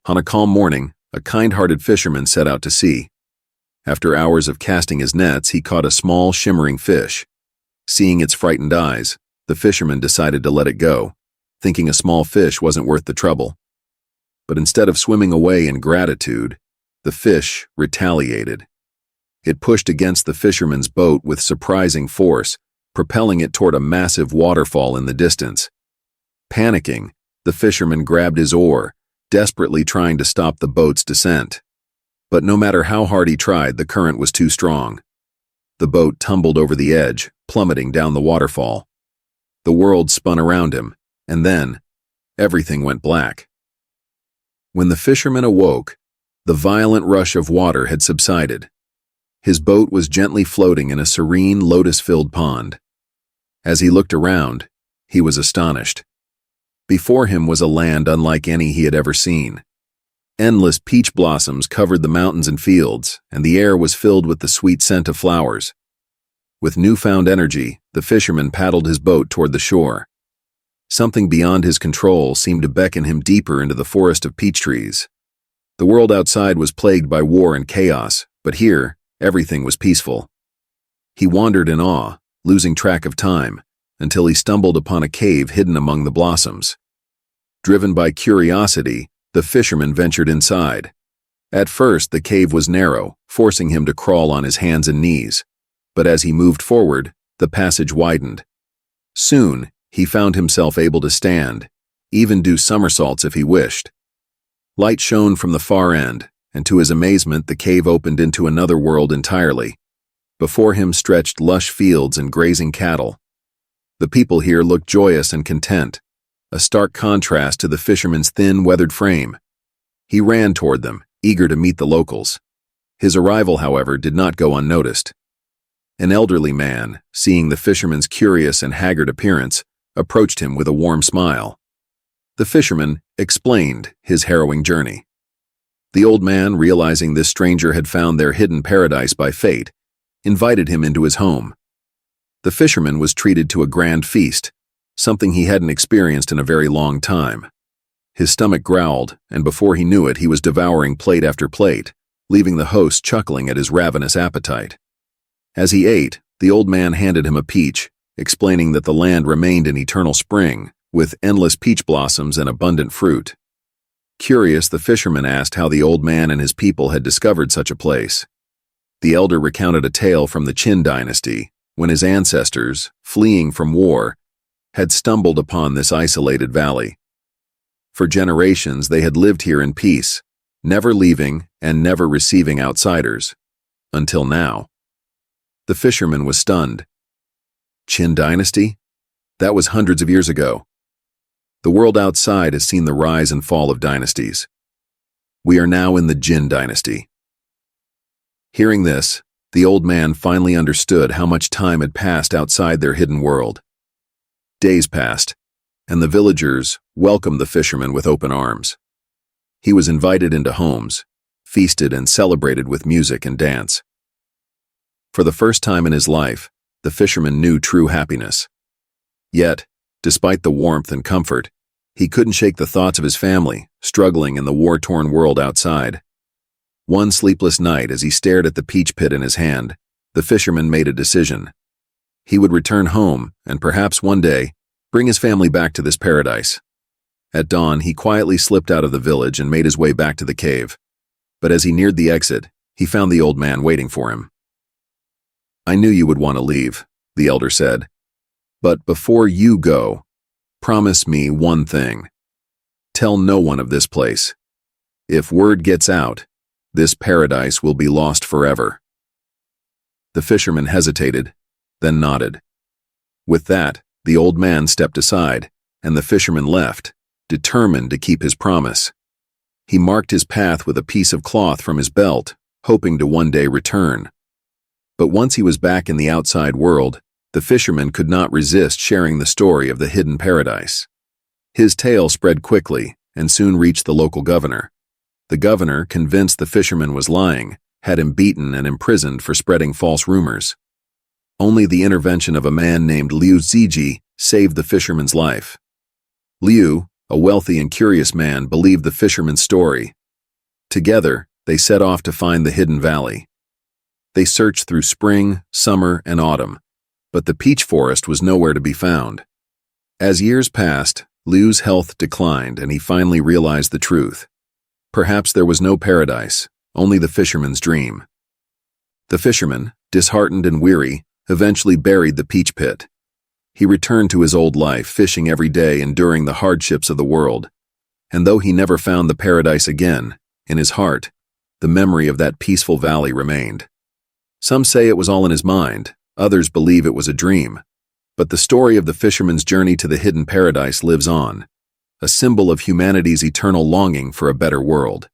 On a calm morning, a kind-hearted fisherman set out to sea. After hours of casting his nets, he caught a small, shimmering fish. Seeing its frightened eyes, the fisherman decided to let it go, thinking a small fish wasn't worth the trouble. But instead of swimming away in gratitude, the fish retaliated. It pushed against the fisherman's boat with surprising force, propelling it toward a massive waterfall in the distance. Panicking, the fisherman grabbed his oar, desperately trying to stop the boat's descent. But no matter how hard he tried, the current was too strong. The boat tumbled over the edge, plummeting down the waterfall. The world spun around him, and then, everything went black. When the fisherman awoke, the violent rush of water had subsided. His boat was gently floating in a serene, lotus-filled pond. As he looked around, he was astonished. Before him was a land unlike any he had ever seen. Endless peach blossoms covered the mountains and fields, and the air was filled with the sweet scent of flowers. With newfound energy, the fisherman paddled his boat toward the shore. Something beyond his control seemed to beckon him deeper into the forest of peach trees. The world outside was plagued by war and chaos, but here, everything was peaceful. He wandered in awe, losing track of time, until he stumbled upon a cave hidden among the blossoms. Driven by curiosity, the fisherman ventured inside. At first, the cave was narrow, forcing him to crawl on his hands and knees. But as he moved forward, the passage widened. Soon, he found himself able to stand, even do somersaults if he wished. Light shone from the far end, and to his amazement, the cave opened into another world entirely. Before him stretched lush fields and grazing cattle. The people here looked joyous and content, a stark contrast to the fisherman's thin, weathered frame. He ran toward them, eager to meet the locals. His arrival, however, did not go unnoticed. An elderly man, seeing the fisherman's curious and haggard appearance, approached him with a warm smile. The fisherman explained his harrowing journey. The old man, realizing this stranger had found their hidden paradise by fate, invited him into his home. The fisherman was treated to a grand feast, something he hadn't experienced in a very long time. His stomach growled, and before he knew it, he was devouring plate after plate, leaving the host chuckling at his ravenous appetite. As he ate, the old man handed him a peach, explaining that the land remained in eternal spring, with endless peach blossoms and abundant fruit. Curious, the fisherman asked how the old man and his people had discovered such a place. The elder recounted a tale from the Qin dynasty, when his ancestors, fleeing from war, had stumbled upon this isolated valley. For generations, they had lived here in peace, never leaving and never receiving outsiders. Until now. The fisherman was stunned. Qin dynasty? That was hundreds of years ago. The world outside has seen the rise and fall of dynasties. We are now in the Jin dynasty. Hearing this, the old man finally understood how much time had passed outside their hidden world. Days passed, and the villagers welcomed the fisherman with open arms. He was invited into homes, feasted and celebrated with music and dance. For the first time in his life, the fisherman knew true happiness. Yet, despite the warmth and comfort, he couldn't shake the thoughts of his family, struggling in the war-torn world outside. One sleepless night, as he stared at the peach pit in his hand, the fisherman made a decision. He would return home and perhaps one day bring his family back to this paradise. At dawn, he quietly slipped out of the village and made his way back to the cave. But as he neared the exit, he found the old man waiting for him. "I knew you would want to leave," the elder said. "But before you go, promise me one thing. Tell no one of this place. If word gets out, this paradise will be lost forever." The fisherman hesitated, then nodded. With that, the old man stepped aside, and the fisherman left, determined to keep his promise. He marked his path with a piece of cloth from his belt, hoping to one day return. But once he was back in the outside world, the fisherman could not resist sharing the story of the hidden paradise. His tale spread quickly and soon reached the local governor. The governor, convinced the fisherman was lying, had him beaten and imprisoned for spreading false rumors. Only the intervention of a man named Liu Ziji saved the fisherman's life. Liu, a wealthy and curious man, believed the fisherman's story. Together, they set off to find the hidden valley. They searched through spring, summer, and autumn, but the peach forest was nowhere to be found. As years passed, Liu's health declined and he finally realized the truth. Perhaps there was no paradise, only the fisherman's dream. The fisherman, disheartened and weary, eventually buried the peach pit. He returned to his old life, fishing every day, enduring the hardships of the world. And though he never found the paradise again, in his heart, the memory of that peaceful valley remained. Some say it was all in his mind, others believe it was a dream. But the story of the fisherman's journey to the hidden paradise lives on, a symbol of humanity's eternal longing for a better world.